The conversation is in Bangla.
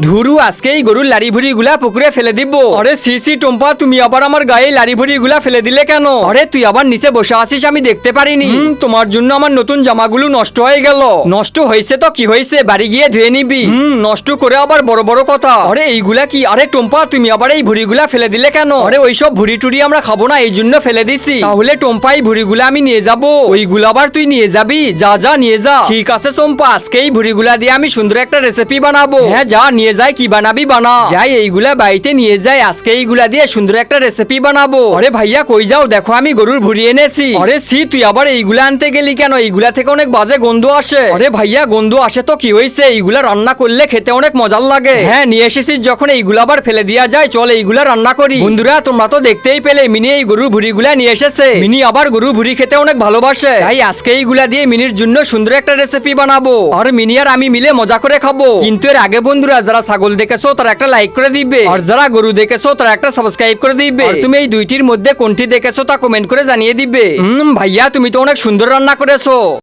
ধুরু আজকে এই গরুর লাড়ি ভুড়ি গুলা পুকুরে ফেলে দিব। আরে সি টম্পা, তুমি আবার আমার গায়ে লাড়ি ভুড়ি গুলা ফেলে দিলে কেন? আরে তুই আবার নিচে বসে আছিস, আমি দেখতে পারিনি। তোমার জন্য আমার নতুন জামাগুলো নষ্ট হয়ে গেল। নষ্ট হয়েছে তো কি হয়েছে, বাড়ি গিয়ে ধুয়ে নিবি। নষ্ট করে আবার বড় বড় কথা। আরে এইগুলা কি? আরে টম্পা, তুমি আবার এই ভুড়িগুলা ফেলে দিলে কেন? আরে ওইসব ভুড়ি টুড়ি আমরা খাবো না, এই জন্য ফেলে দিছি। তাহলে টম্পা এই ভুড়িগুলা আমি নিয়ে যাবো। ওইগুলা আবার তুই নিয়ে যাবি? যা যা নিয়ে যা। ঠিক আছে চম্পা, আজকে এই ভুড়িগুলা দিয়ে আমি সুন্দর একটা রেসিপি বানাবো। হ্যাঁ যা নিয়ে যাই, কি বানাবি বানা। যাই এইগুলা বাড়িতে নিয়ে যাই, আজকে এইগুলা দিয়ে সুন্দর একটা রেসিপি বানাবো। আরে ভাইয়া কই যাও? দেখো আমি গরুর ভুড়ি এনেছি। আরে তুই আবার এইগুলা আনতে গেলি কেন? এইগুলা থেকে অনেক বাজে গন্ধ আসে। আরে ভাইয়া গন্ধ আসে তো কি হয়েছে, এইগুলা রান্না করলে খেতে অনেক মজার লাগে। হ্যাঁ নিয়ে এসেছিস যখন, এইগুলা আবার ফেলে দেওয়া যায়, চল এইগুলা রান্না করি। বন্ধুরা তোমরা তো দেখতেই পেলে, মিনি এই গরুর ভুড়িগুলা নিয়ে এসেছে। মিনি আবার গরুর ভুড়ি খেতে অনেক ভালোবাসে, তাই আজকে এইগুলা দিয়ে মিনির জন্য সুন্দর একটা রেসিপি বানাবো। আর মিনি আর আমি মিলে মজা করে খাবো। কিন্তু এর আগে বন্ধুরা, যারা ছাগল দেখেছো তারা একটা লাইক করে দিবে, আর যারা গরু দেখেছো তারা একটা সাবস্ক্রাইব করে দিবে। আর তুমি এই দুইটির মধ্যে কোনটি দেখেছো তা কমেন্ট করে জানিয়ে দিবে। ভাইয়া তুমি তো অনেক সুন্দর রান্না করেছো।